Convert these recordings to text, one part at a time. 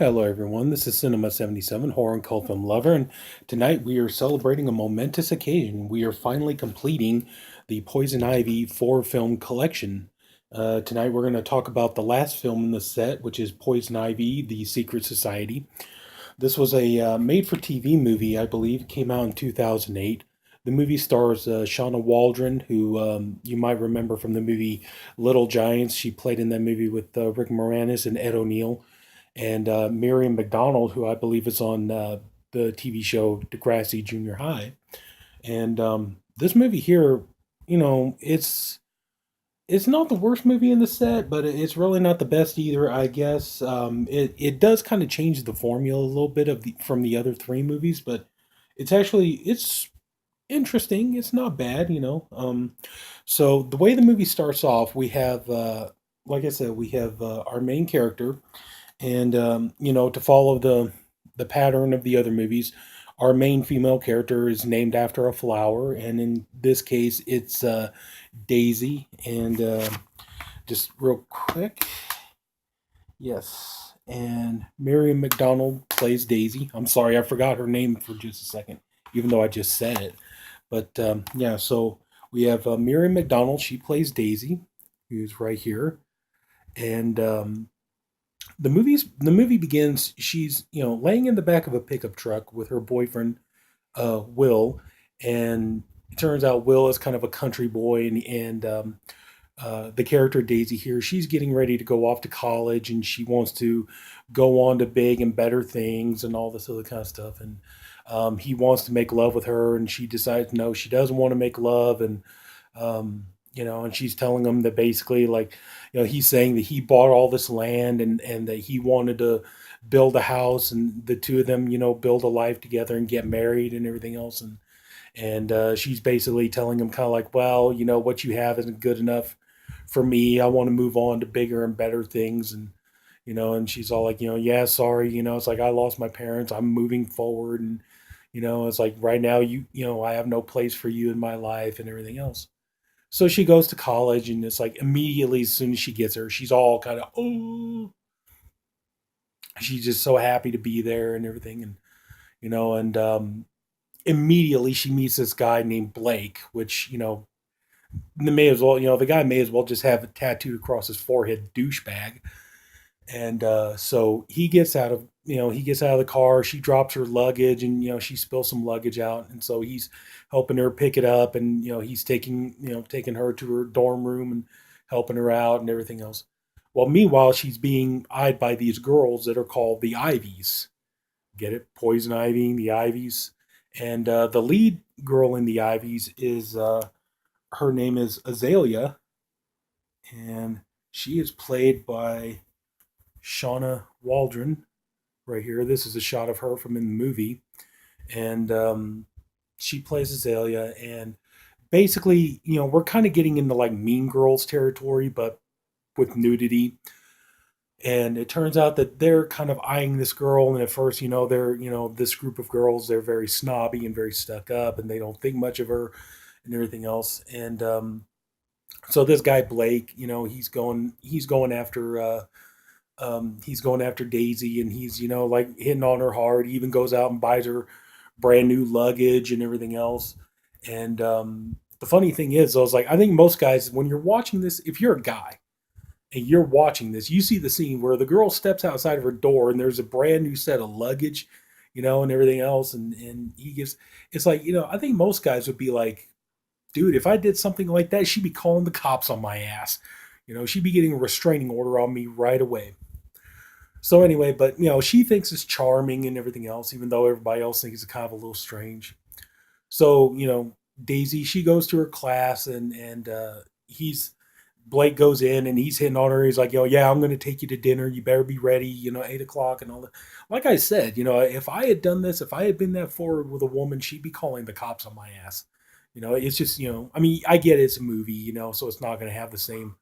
Hello, everyone. This is Sinema77, horror and cult film lover, and tonight we are celebrating a momentous occasion. We are finally completing the Poison Ivy four-film collection. Tonight we're going to talk about the last film in the set, which is Poison Ivy: The Secret Society. This was a made-for-TV movie, I believe, came out in 2008. The movie stars Shawna Waldron, who you might remember from the movie Little Giants. She played in that movie with Rick Moranis and Ed O'Neill, and Miriam McDonald, who I believe is on the TV show Degrassi Junior High. And this movie here, it's not the worst movie in the set, but it's really not the best either. I guess it does kind of change the formula a little bit from the other three movies, but it's interesting. It's not bad. So the way the movie starts off, we have like I said, we have our main character, and to follow the pattern of the other movies, our main female character is named after a flower, and in this case, it's Daisy. And just real quick, yes, and Miriam McDonald plays Daisy. I'm sorry, I forgot her name for just a second, even though I just said it. But yeah, so we have Miriam McDonald. She plays Daisy, who's right here, and the movie begins. She's laying in the back of a pickup truck with her boyfriend Will, and it turns out Will is kind of a country boy, and the character Daisy here, she's getting ready to go off to college, and she wants to go on to big and better things and all this other kind of stuff. And he wants to make love with her, and she decides no, she doesn't want to make love. And and she's telling him that basically, like, he's saying that he bought all this land, and that he wanted to build a house, and the two of them, build a life together and get married and everything else. And she's basically telling him kind of like, well, what you have isn't good enough for me. I want to move on to bigger and better things. And she's all like, yeah, sorry, it's like I lost my parents. I'm moving forward, and it's like right now I have no place for you in my life and everything else. So she goes to college, and it's like immediately as soon as she gets her, she's all kind of, oh, she's just so happy to be there and everything. And immediately she meets this guy named Blake, which, the guy may as well just have a tattoo across his forehead, douchebag. And so he gets out of the car. She drops her luggage, and she spills some luggage out, and so he's helping her pick it up, and he's taking her to her dorm room and helping her out and everything else. Well, meanwhile, she's being eyed by these girls that are called the Ivies. Get it? Poison Ivy, the Ivies. And the lead girl in the Ivies is her name is Azalea, and she is played by Shauna Waldron. Right here, this is a shot of her from in the movie, and she plays Azalea. And basically, we're kind of getting into like Mean Girls territory, but with nudity. And it turns out that they're kind of eyeing this girl, and at first, they're this group of girls, they're very snobby and very stuck up, and they don't think much of her and everything else. And so this guy Blake, he's going after Daisy, and he's like hitting on her hard. He even goes out and buys her brand new luggage and everything else. And the funny thing is, I was like, I think most guys, when you're watching this, if you're a guy and you're watching this, you see the scene where the girl steps outside of her door, and there's a brand new set of luggage, and everything else. And he gives, it's like, I think most guys would be like, dude, if I did something like that, she'd be calling the cops on my ass. She'd be getting a restraining order on me right away. So anyway, but she thinks it's charming and everything else, even though everybody else thinks it's kind of a little strange. So Daisy, she goes to her class, and he's Blake goes in, and he's hitting on her. He's like, yeah, I'm going to take you to dinner. You better be ready, 8 o'clock and all that. Like I said, if I had done this, if I had been that forward with a woman, she'd be calling the cops on my ass. It's just, I mean, I get it's a movie, so it's not going to have the same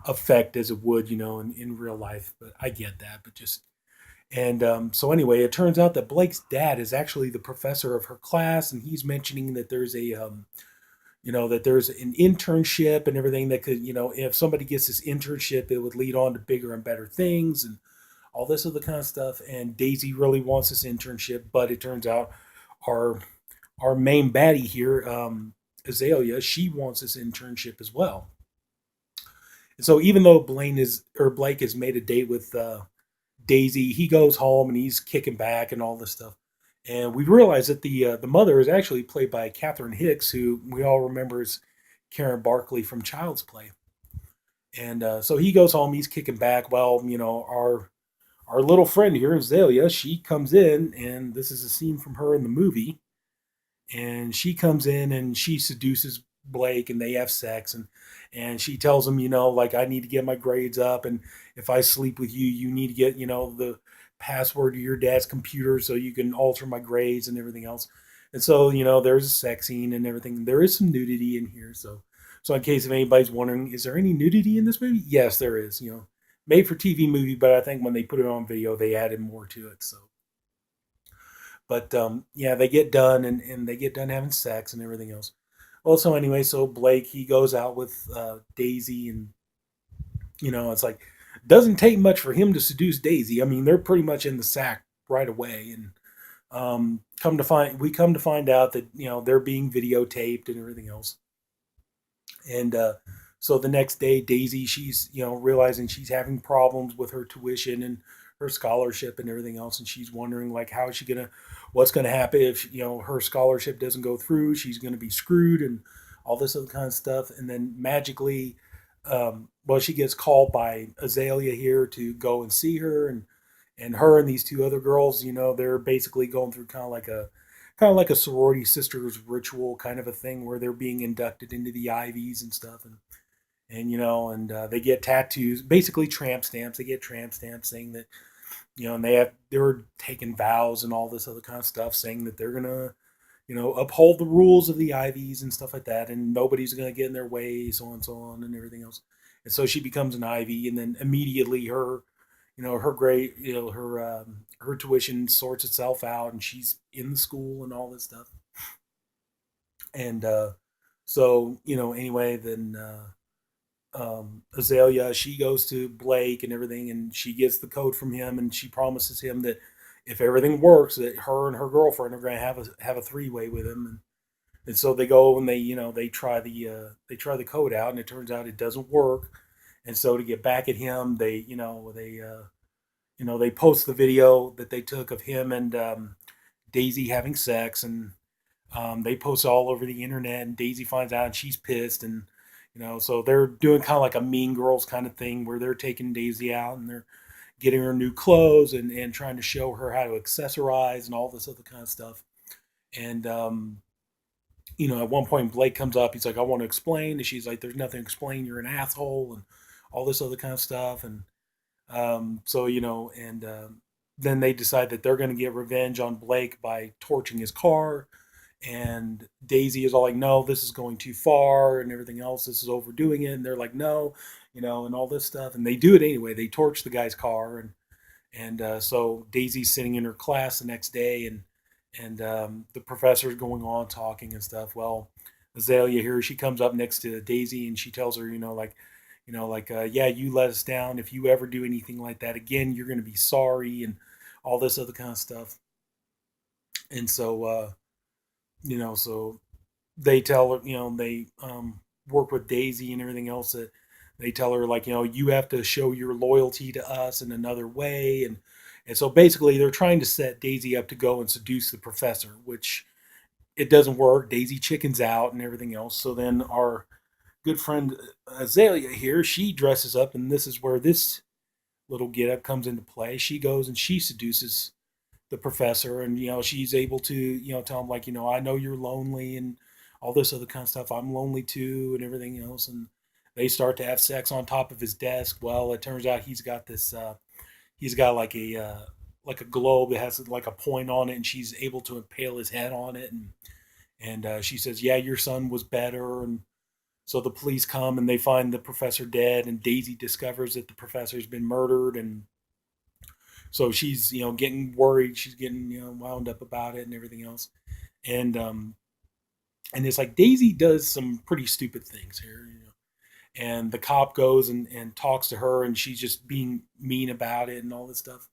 effect as it would, in real life. But I get that. But just, and so anyway, it turns out that Blake's dad is actually the professor of her class, and he's mentioning that there's that there's an internship and everything that could, if somebody gets this internship, it would lead on to bigger and better things and all this other kind of stuff. And Daisy really wants this internship, but it turns out our our main baddie here, Azalea, she wants this internship as well. And so even though Blaine is or Blake has made a date with Daisy, he goes home and he's kicking back and all this stuff. And we realize that the mother is actually played by Catherine Hicks, who we all remember as Karen Barkley from Child's Play. And so he goes home, he's kicking back. Well, our little friend here, Azalea, she comes in, and this is a scene from her in the movie. And she comes in and she seduces Blake, and they have sex, and she tells him, like, I need to get my grades up, and if I sleep with you, you need to get the password to your dad's computer so you can alter my grades and everything else. And so there's a sex scene and everything. There is some nudity in here, so in case if anybody's wondering, is there any nudity in this movie? Yes, there is. Made for TV movie, but I think when they put it on video, they added more to it. So, but yeah, they get done and they get done having sex and everything else. Well, so anyway, so Blake he goes out with Daisy, and it's like doesn't take much for him to seduce Daisy. I mean, they're pretty much in the sack right away, and come to find out that they're being videotaped and everything else. And so the next day, Daisy, she's realizing she's having problems with her tuition and her scholarship and everything else, and she's wondering like how is she gonna, what's gonna happen if her scholarship doesn't go through? She's gonna be screwed and all this other kind of stuff. And then magically, well, she gets called by Azalea here to go and see her, and her and these two other girls, they're basically going through kind of like a sorority sisters ritual kind of a thing where they're being inducted into the Ivies and stuff, and they get tattoos, basically tramp stamps. They get tramp stamps saying that and they're taking vows and all this other kind of stuff, saying that they're gonna uphold the rules of the Ivies and stuff like that, and nobody's gonna get in their way, so on and so on, and everything else. And so she becomes an Ivy, and then immediately her grade, her tuition sorts itself out, and she's in the school and all this stuff. And so anyway, then Azalea she goes to Blake and everything, and she gets the code from him, and she promises him that if everything works, that her and her girlfriend are going to have a three way with him. And so they go and they try the code out, and it turns out it doesn't work. And so to get back at him, they post the video that they took of him and Daisy having sex, and they post it all over the internet. And Daisy finds out, and she's pissed, and so they're doing kind of like a Mean Girls kind of thing where they're taking Daisy out and they're getting her new clothes and trying to show her how to accessorize and all this other kind of stuff. And at one point Blake comes up, he's like, I want to explain, and she's like, there's nothing to explain, you're an asshole, and all this other kind of stuff. And so and then they decide that they're going to get revenge on Blake by torching his car. And Daisy is all like, no, this is going too far and everything else, this is overdoing it. And they're like, no, and all this stuff, and they do it anyway. They torch the guy's car. And so Daisy's sitting in her class the next day, and the professor's going on talking and stuff. Well, Azalea here, she comes up next to Daisy, and she tells her, yeah, you let us down. If you ever do anything like that again, you're going to be sorry, and all this other kind of stuff. And so, so they tell her, they work with Daisy and everything else, that they tell her like, you have to show your loyalty to us in another way. And so basically they're trying to set Daisy up to go and seduce the professor, which it doesn't work. Daisy chickens out and everything else. So then our good friend Azalea here, she dresses up, and this is where this little get up comes into play. She goes and she seduces the professor, and she's able to tell him like, I know you're lonely and all this other kind of stuff. I'm lonely too, and everything else. And they start to have sex on top of his desk. Well, it turns out he's got this. He's got like a globe that has like a point on it, and she's able to impale his head on it. And she says, "Yeah, your son was better." And so the police come and they find the professor dead, and Daisy discovers that the professor's been murdered, and so she's getting worried. She's getting wound up about it and everything else. And and it's like Daisy does some pretty stupid things here. and the cop goes and talks to her, and she's just being mean about it and all this stuff.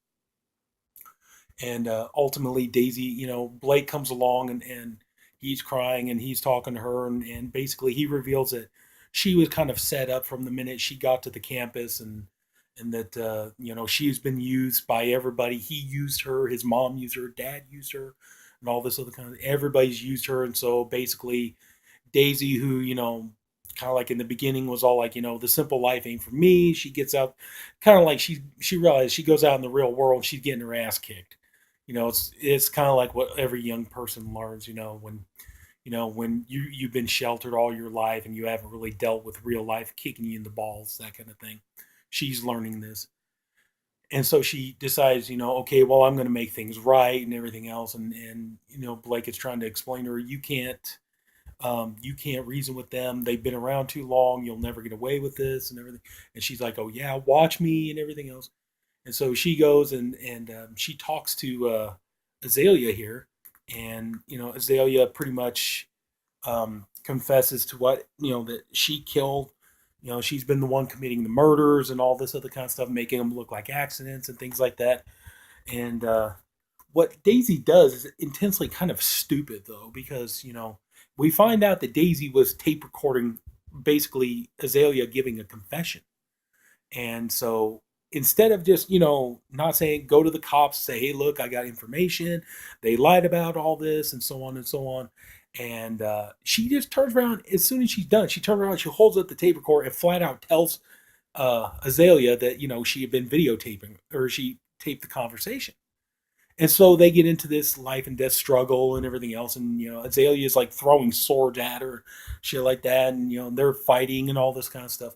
And ultimately, Daisy, Blake comes along, and he's crying and he's talking to her, and basically he reveals that she was kind of set up from the minute she got to the campus, and that she's been used by everybody. He used her, his mom used her, dad used her, and all this other kind of everybody's used her. And so basically, Daisy, who kind of like in the beginning was all like, the simple life ain't for me. She gets out, kind of like she realized she goes out in the real world, she's getting her ass kicked. It's kind of like what every young person learns. When you've been sheltered all your life and you haven't really dealt with real life kicking you in the balls, that kind of thing. She's learning this, and so she decides, okay, well, I'm going to make things right and everything else. And Blake is trying to explain to her, you can't reason with them. They've been around too long. You'll never get away with this and everything. And she's like, oh yeah, watch me and everything else. And so she goes and she talks to Azalea here, and Azalea pretty much confesses to what that she killed. She's been the one committing the murders and all this other kind of stuff, making them look like accidents and things like that. And what Daisy does is intensely kind of stupid, though, because we find out that Daisy was tape recording basically Azalea giving a confession. And so instead of just, not saying go to the cops, say, hey, look, I got information. They lied about all this and so on and so on. And she just turns around as soon as she's done. She turns around, she holds up the tape recorder and flat out tells Azalea that, she had been videotaping, or she taped the conversation. And so they get into this life and death struggle and everything else. And, Azalea is like throwing swords at her, shit like that. And, they're fighting and all this kind of stuff.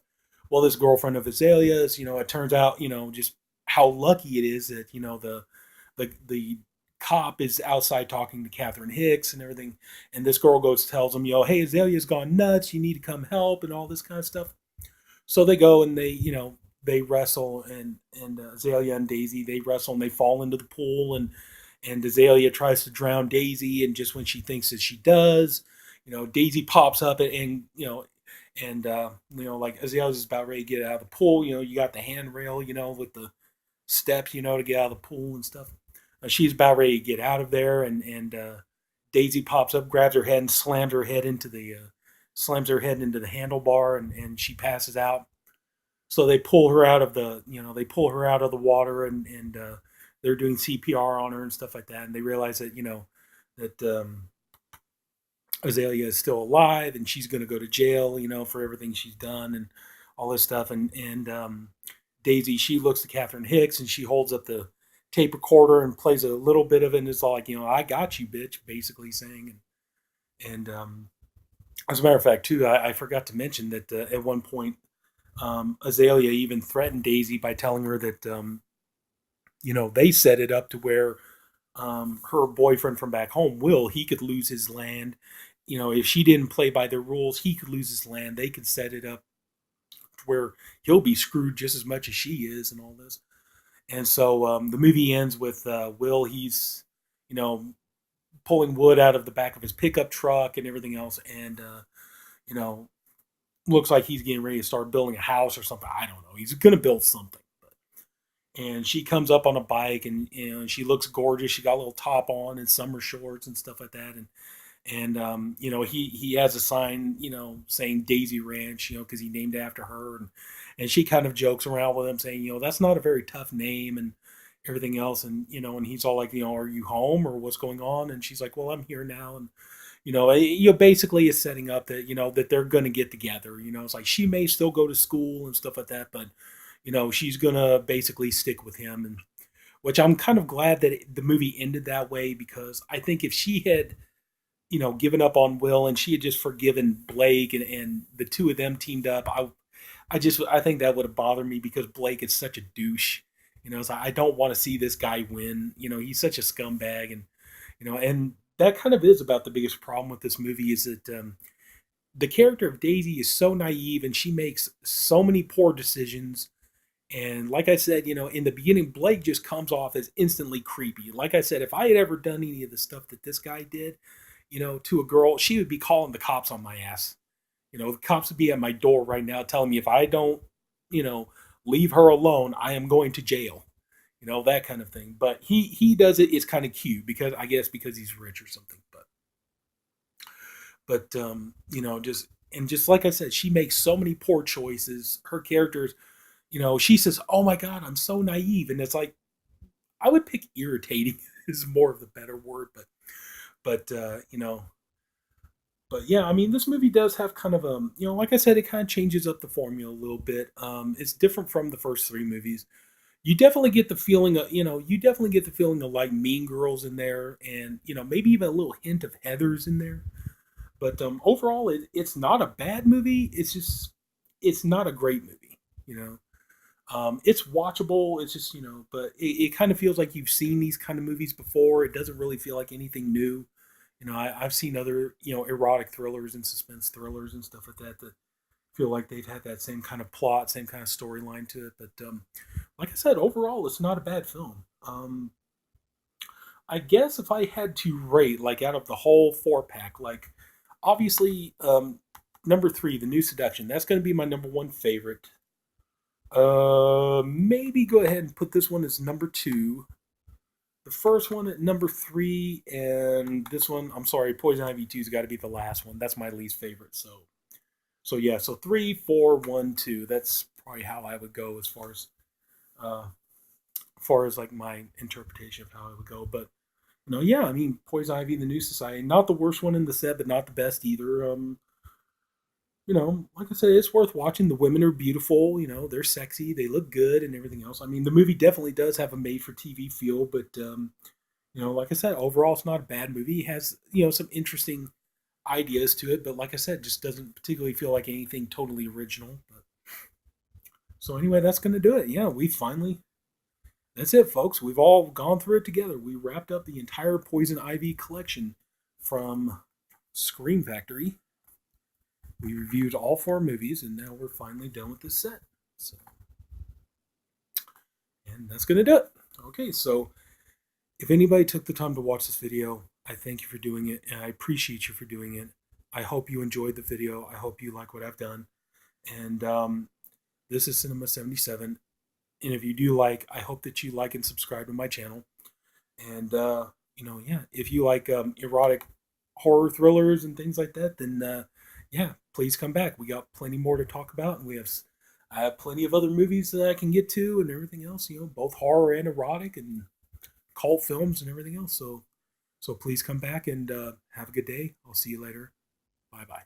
Well, this girlfriend of Azalea's, it turns out, just how lucky it is that, the cop is outside talking to Catherine Hicks and everything. And this girl goes, tells him, hey, Azalea's gone nuts. You need to come help and all this kind of stuff. So they go and they wrestle, and Azalea and Daisy, they wrestle and they fall into the pool, and Azalea tries to drown Daisy, and just when she thinks that she does, Daisy pops up, and like Azalea's about ready to get out of the pool. You got the handrail, with the steps, to get out of the pool and stuff. She's about ready to get out of there, and Daisy pops up, grabs her head, and slams her head into the handlebar, and she passes out. So they pull her out of the water, and they're doing CPR on her and stuff like that. And they realize that that Azalea is still alive, and she's going to go to jail, for everything she's done and all this stuff. And Daisy, she looks to Catherine Hicks, and she holds up the tape recorder and plays a little bit of it, and it's all like, I got you, bitch, basically saying. And as a matter of fact, too, I forgot to mention that at one point, Azalea even threatened Daisy by telling her that they set it up to where her boyfriend from back home, Will, he could lose his land. If she didn't play by their rules, he could lose his land. They could set it up to where he'll be screwed just as much as she is, and all this. And so the movie ends with Will. He's pulling wood out of the back of his pickup truck and everything else, and you know looks like he's getting ready to start building a house or something. I don't know. He's going to build something. And she comes up on a bike, and she looks gorgeous. She got a little top on and summer shorts and stuff like that. And he has a sign saying Daisy Ranch, because he named it after her. And she kind of jokes around with him, saying, that's not a very tough name and everything else. And he's all like, are you home or what's going on? And she's like, well, I'm here now. And basically is setting up that that they're going to get together. It's like she may still go to school and stuff like that, but she's going to basically stick with him. And which I'm kind of glad that the movie ended that way, because I think if she had given up on Will and she had just forgiven Blake, and the two of them teamed up, I think that would have bothered me, because Blake is such a douche. It's like, I don't want to see this guy win. He's such a scumbag. And that kind of is about the biggest problem with this movie, is that the character of Daisy is so naive, and she makes so many poor decisions. And like I said, in the beginning, Blake just comes off as instantly creepy. Like I said, if I had ever done any of the stuff that this guy did, to a girl, she would be calling the cops on my ass. The cops would be at my door right now telling me if I don't, you know, leave her alone, I am going to jail. That kind of thing. But he does it. It's kind of cute because I guess because he's rich or something. But just like I said, she makes so many poor choices. Her characters, she says, "Oh my God, I'm so naive," and it's like I would pick irritating is more of the better word, but but yeah, I mean, this movie does have kind of like I said, it kind of changes up the formula a little bit. It's different from the first three movies. You definitely get the feeling of, you definitely get the feeling of like Mean Girls in there, and maybe even a little hint of Heather's in there. But overall, it's not a bad movie. It's just it's not a great movie. You know, it's watchable. It's just but it kind of feels like you've seen these kind of movies before. It doesn't really feel like anything new. I've seen other erotic thrillers and suspense thrillers and stuff like that feel like they've had that same kind of plot, same kind of storyline to it. But like I said, overall, it's not a bad film. I guess if I had to rate, like out of the whole four pack, like obviously number three, The New Seduction, that's going to be my number one favorite. Maybe go ahead and put this one as number two. The first one at number three, and this one, I'm sorry, Poison Ivy 2's got to be the last one. That's my least favorite. So yeah, so three, four, one, two. That's probably how I would go uh, as far as like my interpretation of how I would go. But yeah, I mean, Poison Ivy and the New Society, not the worst one in the set, but not the best either. Like I said, it's worth watching. The women are beautiful. They're sexy. They look good and everything else. I mean, the movie definitely does have a made-for-TV feel, but like I said, overall, it's not a bad movie. It has some interesting ideas to it, but like I said, just doesn't particularly feel like anything totally original. But so anyway, that's gonna do it. Yeah, we finally that's it, folks. We've all gone through it together. We wrapped up the entire Poison Ivy collection from Scream Factory. We reviewed all four movies, and now we're finally done with this set. So, and that's gonna do it. Okay, so if anybody took the time to watch this video, I thank you for doing it, and I appreciate you for doing it. I hope you enjoyed the video. I hope you like what I've done. And this is Sinema77. And if you do like, I hope that you like and subscribe to my channel. And, yeah, if you like erotic horror thrillers and things like that, then, yeah, please come back. We got plenty more to talk about. And I have plenty of other movies that I can get to and everything else, both horror and erotic and cult films and everything else. So please come back and have a good day. I'll see you later. Bye bye.